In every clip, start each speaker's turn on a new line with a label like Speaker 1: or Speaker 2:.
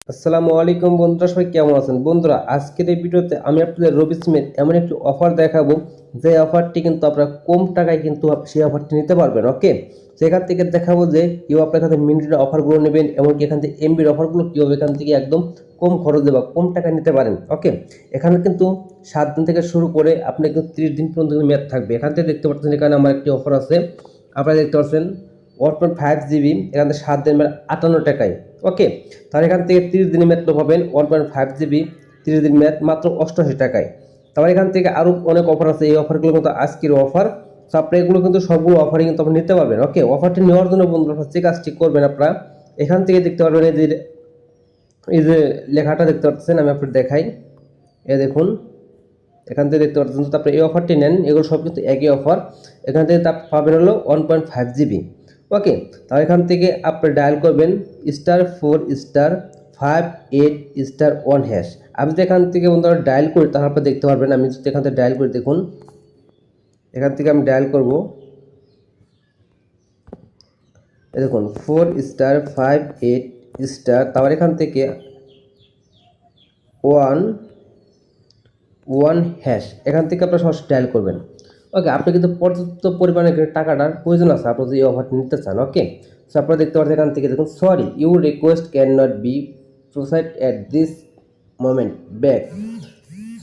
Speaker 1: আসসালামু আলাইকুম বন্ধুরা, সবাই কেমন আছেন? বন্ধুরা, আজকের এই ভিডিওতে আমি আপনাদের রবি সিমের এমন একটি অফার দেখাবো, যে অফারটি কিন্তু আপনারা কম টাকায় কিন্তু সেই অফারটি নিতে পারবেন। ওকে, সেখান থেকে দেখাবো যে কেউ আপনার এখান থেকে মিনিটের অফারগুলো নেবেন, এমনকি এখান থেকে এমবির অফারগুলো কীভাবে এখান থেকে একদম কম খরচে বা কম টাকায় নিতে পারেন। ওকে, এখানে কিন্তু 7 দিন থেকে শুরু করে আপনি কিন্তু 30 দিন পর্যন্ত মেয়াদ থাকবে। এখান থেকে দেখতে পাচ্ছেন এখানে আমার একটি অফার আছে, আপনারা দেখতে পাচ্ছেন 1.5 GB, এখান থেকে 7 দিন মানে 58 টাকায়। ওকে, তাহলে এখান থেকে 30 দিনের মেয়াদ পাবেন 1.5 GB, 30 দিন মেয়াদ মাত্র 88 টাকায়। তারপর এখান থেকে আরও অনেক অফার আছে, এই অফারগুলো কিন্তু আজকের অফার। সো আপনি এগুলো কিন্তু সবগুলো অফারই কিন্তু আপনি নিতে পারবেন। ওকে, অফারটি নেওয়ার জন্য বন্ধুরা যে কাজটি করবেন, আপনারা এখান থেকে দেখতে পারবেন এই যে লেখাটা দেখতে পাচ্ছেন, আমি আপনার দেখাই। দেখুন, এখান থেকে দেখতে পাচ্ছেন, যদি আপনি এই অফারটি নেন, এগুলো সব কিন্তু একই অফার। এখান থেকে তা পাবেন হলো 1.5 GB। ওকে, তাহলে এখান থেকে আপনি ডায়াল করবেন *4*58*1#। আমি যদি এখান থেকে বন্ধুরা ডায়াল করি, তাহলে আপনি দেখতে পারবেন। আমি যদি এখান থেকে ডায়াল করি, দেখুন এখান থেকে আমি ডায়াল করব, দেখুন 4*58*, তারপর এখান থেকে 1 এখান থেকে আপনার সরাসরি ডায়াল করবেন। ওকে, আপনি কিন্তু পর্যাপ্ত পরিমাণে টাকাটার প্রয়োজন আছে, আপনি যদি এই অফারটি নিতে চান। ওকে, সো আপনারা দেখতে পাচ্ছেন এখান থেকে, দেখুন sorry you request can not be processed at this moment back.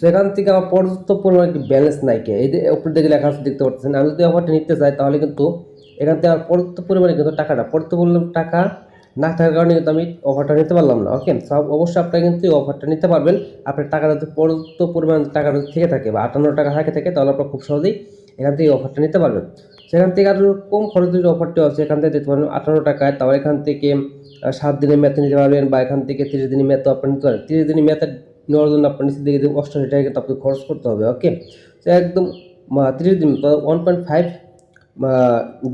Speaker 1: সেখান থেকে আমার পর্যাপ্ত পরিমাণে একটি ব্যালেন্স নাই কে, এই যে উপর দিকে লেখা আছে দেখতে পাচ্ছেন। আমি যদি অফারটা নিতে চাই, তাহলে কিন্তু এখান থেকে আমার পর্যাপ্ত পরিমাণে কিন্তু পর্যাপ্ত পরিমাণ টাকা না থাকার কারণে কিন্তু আমি অফারটা নিতে পারলাম না। ওকে, সব অবশ্যই আপনারা কিন্তু এই অফারটা নিতে পারবেন। আপনার টাকা যদি পর্যাপ্ত পরিমাণ টাকা যদি থেকে থাকে বা 58 টাকা থাকে, তাহলে আপনারা খুব সহজেই এখান থেকে এই অফারটা নিতে পারবেন। সেখান থেকে আরও কম খরচের যে অফারটি আছে, এখান থেকে দিতে পারবেন 58 টাকায়। তারপর এখান থেকে 7 দিনের মেয়াদে নিতে পারবেন, বা এখান থেকে 30 দিনের মেয়াদও আপনি নিতে পারেন। 30 দিনের মেয়াদে নেওয়ার জন্য আপনার নিচে দিকে 88 টাকা কিন্তু আপনাকে খরচ করতে হবে। ওকে, তো একদম 30 দিন 1.5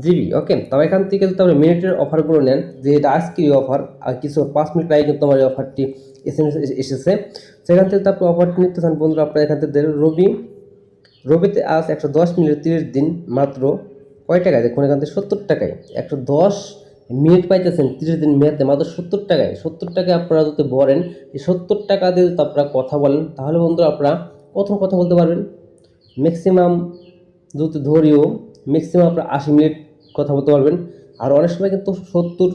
Speaker 1: GB। ওকে, তবে এখান থেকে যদি আপনি মিনিটের অফারগুলো নেন, যে এটা আজকের অফার, আর কিছু 5 মিনিট আগে কিন্তু আমার এই অফারটি SMS এসেছে। সেখান থেকে আপনি অফারটি নিতে চান বন্ধুরা, আপনার এখান থেকে রবিতে আজ 110 মিনিট 30 দিন মাত্র কয় টাকায়, দেখুন এখান থেকে 70 টাকায় 110 মিনিট পাইতেছেন 30 দিন মেয়াদে মাত্র 70 টাকায়। 70 টাকায় আপনারা যদি বলেন, এই 70 টাকা দিয়ে যদি আপনারা কথা বলেন, তাহলে বন্ধুরা আপনারা প্রথম কথা বলতে পারবেন ম্যাক্সিমাম, যদি ধরিও ম্যাক্সিমাম আপনার 80 মিনিট কথা বলতে পারবেন। আর অনেক সময় কিন্তু 70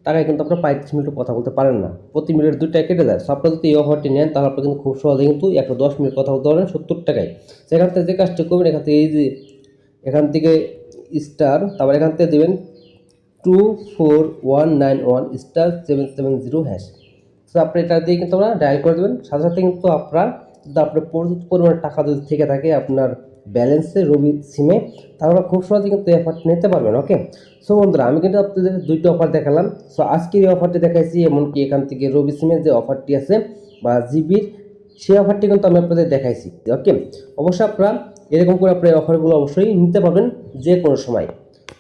Speaker 1: টাকায় কিন্তু আপনার 35 মিনিট কথা বলতে পারেন না, প্রতি মিনিট 2 টাকা কেটে যায়। সো আপনারা যদি এই অফারটি নেন, তাহলে আপনি কিন্তু খুব সহজে কিন্তু 110 মিনিট কথা বলতে পারবেন 70 টাকায়। সেখান থেকে যে কাজটা করবেন, এখান থেকে এই যে এখান থেকে স্টার, তারপর এখান থেকে দেবেন 24191*770#। তো আপনি এটা দিয়ে কিন্তু আমরা ডায়াল করে দেবেন, সাথে সাথে কিন্তু আপনার যদি আপনার প্রচুর পরিমাণে টাকা যদি থেকে থাকে আপনার ব্যালেন্সে রবি সিমে, তাহলে খুব সহজে কিন্তু এই অফারটি নিতে পারবেন। ওকে, সো বন্ধুরা, আমি কিন্তু আপনাদের 2টি অফার দেখালাম। সো আজকের এই অফারটি দেখাইছি, এমনকি এখান থেকে রবি সিমের যে অফারটি আছে বা জিবির, সেই অফারটি কিন্তু আমি আপনাদের দেখাইছি। ওকে, অবশ্যই আপনারা এরকম করে আপনার অফারগুলো অবশ্যই নিতে পারবেন যে কোনো সময়।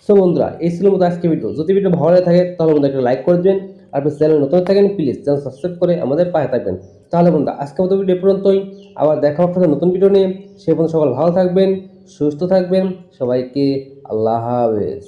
Speaker 1: সো বন্ধুরা, এই ছিল মতো আজকে ভিডিও। যদি ভিডিও ভালো লাগে থাকে, তাহলে বন্ধুরা একটা লাইক করে দেবেন। আর আপনি চ্যানেল নতুন থাকেন, প্লিজ চ্যানেল সাবস্ক্রাইব করে আমাদের পাশে থাকবেন। তাহলে বন্ধুরা, আজকের মতো ভিডিও পর্যন্তই, আবার দেখা হবে নতুন ভিডিও নিয়ে। সে পর্যন্ত সকল ভালো থাকবেন, সুস্থ থাকবেন। সবাইকে আল্লাহ হাফেজ।